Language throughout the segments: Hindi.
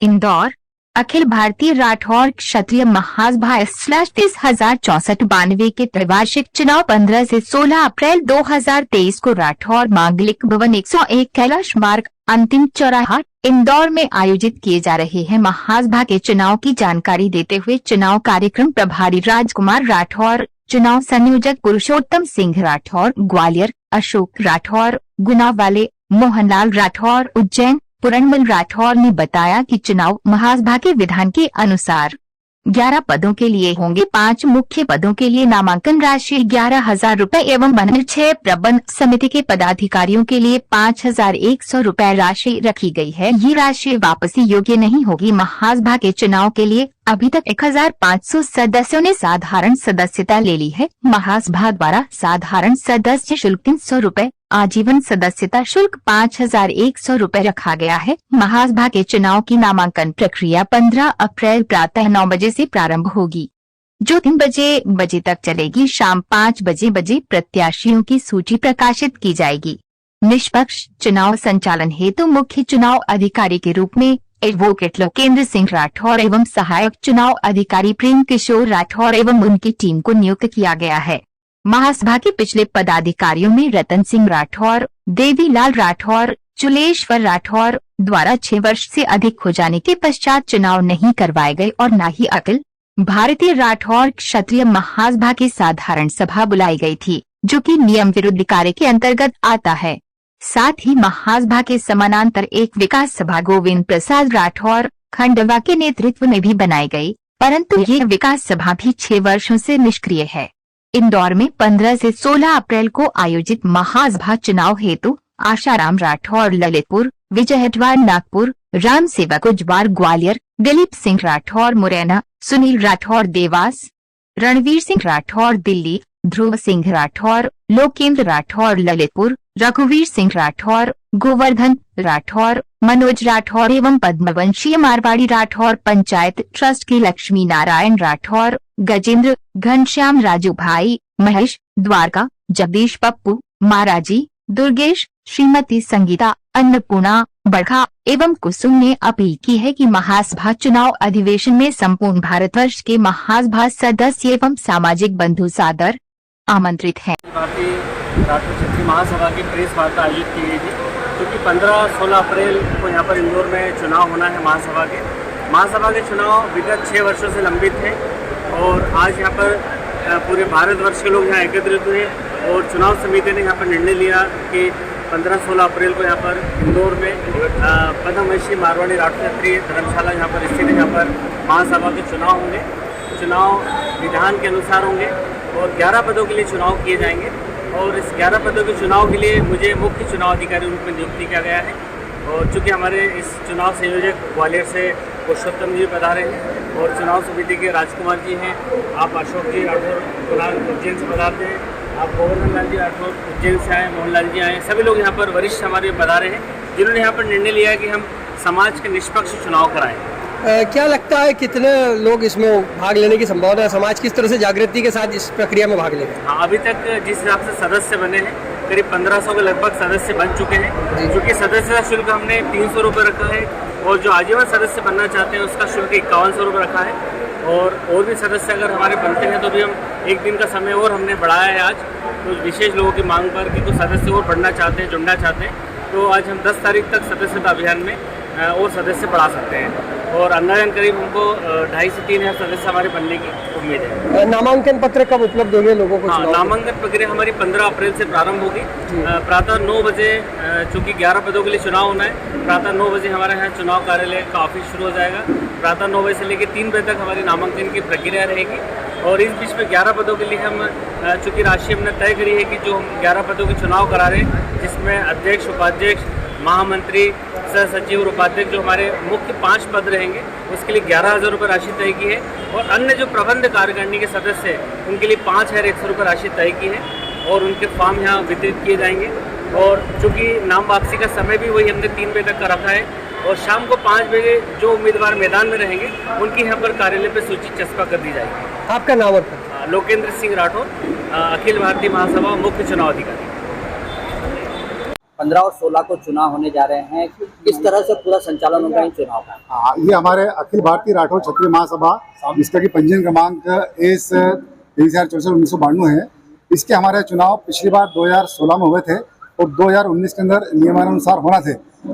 इंदौर। अखिल भारतीय राठौर क्षत्रिय महासभा /30,64 के त्रैवार्षिक चुनाव 15 से 16 अप्रैल 2023 को राठौर मांगलिक भवन 101 कैलाश मार्ग अंतिम चौराहा इंदौर में आयोजित किए जा रहे हैं। महासभा के चुनाव की जानकारी देते हुए चुनाव कार्यक्रम प्रभारी राजकुमार राठौर, चुनाव संयोजक पुरुषोत्तम सिंह राठौर ग्वालियर, अशोक राठौर गुना वाले, मोहनलाल राठौर उज्जैन, पुरणमल राठौर ने बताया कि चुनाव महासभा के विधान के अनुसार 11 पदों के लिए होंगे। 5 मुख्य पदों के लिए नामांकन राशि 11,000 रूपए एवं 6 प्रबंध समिति के पदाधिकारियों के लिए 5,100 रूपए राशि रखी गई है। ये राशि वापसी योग्य नहीं होगी। महासभा के चुनाव के लिए अभी तक 1,500 सदस्यों ने साधारण सदस्यता ले ली है। महासभा द्वारा साधारण सदस्य शुल्क 300 रूपए, आजीवन सदस्यता शुल्क 5,100 रूपए रखा गया है। महासभा के चुनाव की नामांकन प्रक्रिया 15 अप्रैल प्रातः 9 बजे से प्रारंभ होगी, जो 3 बजे तक चलेगी। शाम 5 बजे प्रत्याशियों की सूची प्रकाशित की जाएगी। निष्पक्ष चुनाव संचालन हेतु मुख्य चुनाव अधिकारी के रूप में एडवोकेट लोकेंद्र सिंह राठौर एवं सहायक चुनाव अधिकारी प्रेम किशोर राठौर एवं उनकी टीम को नियुक्त किया गया है। महासभा के पिछले पदाधिकारियों में रतन सिंह राठौर, देवीलाल राठौर, चुलेश्वर राठौर द्वारा 6 वर्ष से अधिक हो जाने के पश्चात चुनाव नहीं करवाए गए और न ही अखिल भारतीय राठौर क्षत्रिय महासभा की साधारण सभा बुलाई गई थी, जो कि नियम विरुद्ध कार्य के अंतर्गत आता है। साथ ही महासभा के समानांतर एक विकास सभा गोविंद प्रसाद राठौर खंडवा के नेतृत्व में भी बनाई गई, परंतु ये विकास सभा भी 6 वर्षों से निष्क्रिय है। इंदौर में 15 से 16 अप्रैल को आयोजित महासभा चुनाव हेतु आशाराम राठौर ललितपुर, विजय हटवार नागपुर, राम सेवक उजवार ग्वालियर, दिलीप सिंह राठौर मुरैना, सुनील राठौर देवास, रणवीर सिंह राठौर दिल्ली, ध्रुव सिंह राठौर, लोकेंद्र राठौर ललितपुर, रघुवीर सिंह राठौर, गोवर्धन राठौर, मनोज राठौर एवं पद्मवंशीय मारवाड़ी राठौर पंचायत ट्रस्ट के लक्ष्मी नारायण राठौर, गजेंद्र, घनश्याम राजू भाई, महेश, द्वारका, जगदीश पप्पू, महाराजी, दुर्गेश, श्रीमती संगीता, अन्नपूर्णा, बड़खा एवं कुसुम ने अपील की है कि महासभा चुनाव अधिवेशन में संपूर्ण भारतवर्ष के महासभा सदस्य एवं सामाजिक बंधु सादर आमंत्रित हैं। भारतीय राठौर क्षत्रिय महासभा की प्रेस वार्ता आयोजित की गई थी, क्योंकि 15-16 अप्रैल को यहाँ पर इंदौर में चुनाव होना है। महासभा के चुनाव विगत 6 वर्षों से लंबित थे और आज यहाँ पर पूरे भारतवर्ष के लोग यहाँ एकत्रित हुए और चुनाव समिति ने यहाँ पर निर्णय लिया कि 15-16 अप्रैल को यहाँ पर इंदौर में पद्मवंशी मारवाड़ी राठौर क्षत्रिय धर्मशाला यहाँ पर स्थित है। यहाँ पर महासभा के चुनाव होंगे। चुनाव विधान के अनुसार होंगे और 11 पदों के लिए चुनाव किए जाएंगे और इस 11 पदों के चुनाव के लिए मुझे मुख्य चुनाव अधिकारी रूप में नियुक्ति किया गया है। और चूँकि हमारे इस चुनाव संयोजक ग्वालियर से पुरुषोत्तम जी पधारे हैं और चुनाव समिति के राजकुमार जी हैं, आप अशोक जी राठौर उज्जैन से पधारते हैं, आप गोवर्धन लाल जी राठौर उज्जैन से आए, मोहनलाल जी आए, सभी लोग यहाँ पर वरिष्ठ हमारे पधारे हैं, जिन्होंने यहाँ पर निर्णय लिया है कि हम समाज के निष्पक्ष चुनाव कराएं। क्या लगता है कितने लोग इसमें भाग लेने की संभावना है? समाज किस तरह से जागृति के साथ इस प्रक्रिया में भाग लेगा? हाँ, अभी तक जिस हिसाब से सदस्य बने हैं करीब 1500 के लगभग सदस्य बन चुके हैं, जो कि सदस्यता शुल्क हमने 300 रुपये रखा है और जो आजीवन सदस्य बनना चाहते हैं उसका शुल्क 5100 रुपये रखा है। और भी सदस्य अगर हमारे बनते हैं तो भी हम 1 दिन का समय और हमने बढ़ाया है आज, तो विशेष लोगों की मांग पर कि कुछ सदस्य और बढ़ना चाहते हैं, जुड़ना चाहते हैं, तो आज हम 10 तारीख तक सदस्यता अभियान में और सदस्य बढ़ा सकते हैं और अंदाजन करीब हमको 2,500 से 3,000 सदस्य हमारे बनने की उम्मीद है। नामांकन पत्र कब उपलब्ध होंगे लोगों को? हाँ, नामांकन प्रक्रिया हमारी 15 अप्रैल से प्रारंभ होगी। प्रातः 9 बजे, चूँकि 11 पदों के लिए चुनाव होना है, प्रातः 9 बजे हमारे यहाँ चुनाव कार्यालय का ऑफिस शुरू हो जाएगा। प्रातः 9 बजे से लेकर 3 बजे तक हमारी नामांकन की प्रक्रिया रहेगी और इस बीच में 11 पदों के लिए हम चूँकि राशि हमने तय करी है कि जो हम 11 पदों के चुनाव करा रहे हैं, जिसमें अध्यक्ष, उपाध्यक्ष, महामंत्री, सह सचिव और उपाध्यक्ष जो हमारे मुख्य 5 पद रहेंगे, उसके लिए 11,000 रुपये राशि तय की है और अन्य जो प्रबंध कार्यकारिणी के सदस्य हैं उनके लिए 5,100 रुपये राशि तय की है और उनके फॉर्म यहाँ वितरित किए जाएंगे। और चूँकि नाम वापसी का समय भी वही हमने 3 बजे तक का रखा है और शाम को 5 बजे जो उम्मीदवार मैदान में रहेंगे उनकी यहाँ पर कार्यालय पर सूची चस्पा कर दी जाएगी। आपका नाम? लोकेंद्र सिंह राठौर, अखिल भारतीय महासभा मुख्य चुनाव अधिकारी। 15 और 16 को चुनाव होने जा रहे हैं, किस तरह से पूरा संचालन होगा इन चुनाव का? हाँ, ये हमारे अखिल भारतीय राठौर क्षत्रिय महासभा, जिसका कि पंजीयन क्रमांक एस 2364/1992 है। इसके हमारे चुनाव पिछली बार 2016 में हुए थे और 2019 के अंदर नियमानुसार होना थे,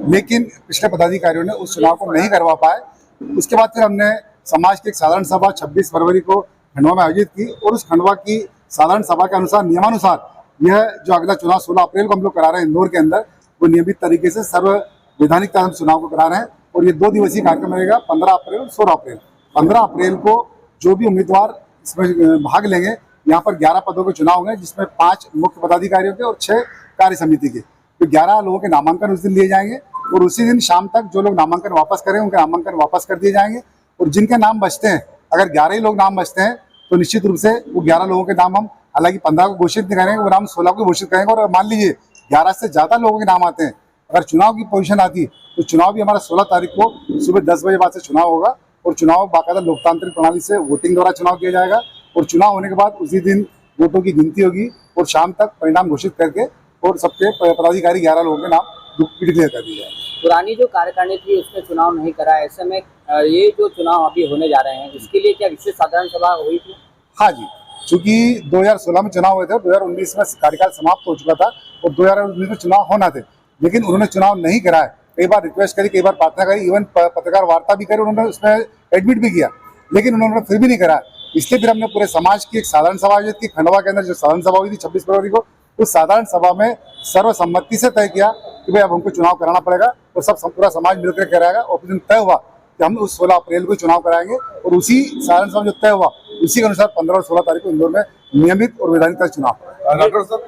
लेकिन पिछले पदाधिकारियों ने उस चुनाव को नहीं करवा पाए। उसके बाद फिर हमने समाज की एक साधारण सभा 26 फरवरी को खंडवा में आयोजित की और उस खंडवा की साधारण सभा के अनुसार नियमानुसार यह जो अगला चुनाव 16 अप्रैल को हम लोग करा रहे हैं इंदौर के अंदर, वो नियमित तरीके से सर्ववैधानिक हम चुनाव को करा रहे हैं। और ये 2 दिवसीय कार्यक्रम रहेगा, 15 अप्रैल और 16 अप्रैल। 15 अप्रैल को जो भी उम्मीदवार इसमें भाग लेंगे, यहाँ पर 11 पदों के चुनाव होंगे, जिसमें 5 मुख्य पदाधिकारियों के और 6 कार्य समिति के। तो 11 लोगों के नामांकन उस दिन लिए जाएंगे और उसी दिन शाम तक जो लोग नामांकन वापस करें उनके नामांकन वापस कर दिए जाएंगे। और जिनके नाम बचते हैं, अगर 11 ही लोग नाम बचते हैं तो निश्चित रूप से वो 11 लोगों के नाम हम, हालांकि 15 को घोषित नहीं करेंगे, वो नाम 16 को घोषित करेंगे। और मान लीजिए 11 से ज़्यादा लोगों के नाम आते हैं, अगर चुनाव की पोजीशन आती तो चुनाव भी हमारा 16 तारीख को सुबह 10 बजे बाद से चुनाव होगा। और चुनाव बाकायदा लोकतांत्रिक प्रणाली से वोटिंग द्वारा चुनाव किया जाएगा। और चुनाव होने के बाद उसी दिन वोटों की गिनती होगी और शाम तक परिणाम घोषित करके और सबके पदाधिकारी 11 लोगों के नाम डिक्लेयर कर दिए जाएंगे। पुरानी जो कार्यकारिणी थी उसने चुनाव नहीं करा, ऐसे में ये जो चुनाव अभी होने जा रहे हैं इसके लिए क्या विशेष साधारण सभा हुई थी? हाँ जी, चूंकि 2016 में चुनाव हुए थे, 2019 में कार्यकाल समाप्त हो चुका था और 2019 में चुनाव होना थे, लेकिन उन्होंने चुनाव नहीं कराया। कई बार रिक्वेस्ट करी, कई बार प्रार्थना करी, इवन पत्रकार वार्ता भी करी, उन्होंने उसमें एडमिट भी किया, लेकिन उन्होंने फिर भी नहीं कराया। इसलिए फिर हमने पूरे समाज की एक साधारण सभा आयोजित की खंडवा के अंदर। जो साधारण सभा हुई थी 26 फरवरी को, उस साधारण सभा में सर्वसम्मति से तय किया कि भाई अब हमको चुनाव कराना पड़ेगा और पूरा समाज मिलकर कराएगा। और दिन तय हुआ कि हम उस 16 अप्रैल को चुनाव कराएंगे और उसी साधारण सभा जो तय हुआ उसी के अनुसार 15 और 16 तारीख को इंदौर में नियमित और वैधानिक चुनाव। राठौर साहब,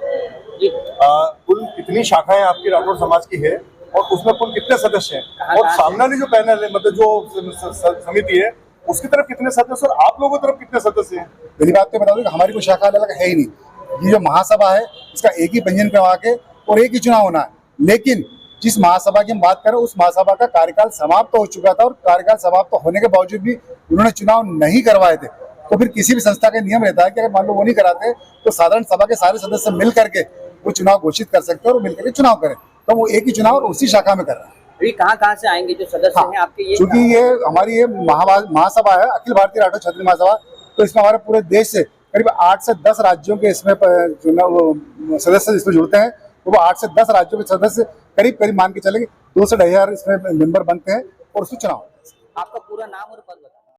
कुल कितनी शाखाएं आपकी राठौर समाज की है और उसमें कुल कितने सदस्य हैं? और सामने वाली जो पैनल है, मतलब जो समिति है, उसकी तरफ कितने सदस्य और आप लोगों की तरफ कितने सदस्य हैं? पहली बात तो बता दूं कि हमारी कोई शाखा अलग है ही नहीं। ये जो महासभा है इसका एक ही पंजीयन करवा के और एक ही चुनाव होना है। लेकिन जिस महासभा की हम बात करें उस महासभा का कार्यकाल समाप्त हो चुका था और कार्यकाल समाप्त होने के बावजूद भी उन्होंने चुनाव नहीं करवाए थे। तो फिर किसी भी संस्था का नियम रहता है कि अगर मान लो वो नहीं कराते तो साधारण सभा के सारे सदस्य मिल करके वो चुनाव घोषित कर सकते हैं और मिलकर के चुनाव करें। तो वो एक ही चुनाव और उसी शाखा में कर रहा है। अभी कहाँ से आएंगे जो सदस्य हैं आपके? ये क्योंकि ये हमारी ये महासभा है, अखिल भारतीय राठौर क्षत्रिय महासभा, तो इसमें हमारे पूरे देश से करीब 8 से 10 राज्यों के इसमें सदस्य इसमें जुड़ते हैं। तो वो 8 से 10 राज्यों के सदस्य करीब मान के चलेंगे 2 से 2.5 हजार इसमें मेंबर बनते हैं और उसमें चुनाव। आपका पूरा नाम और पद बताएं।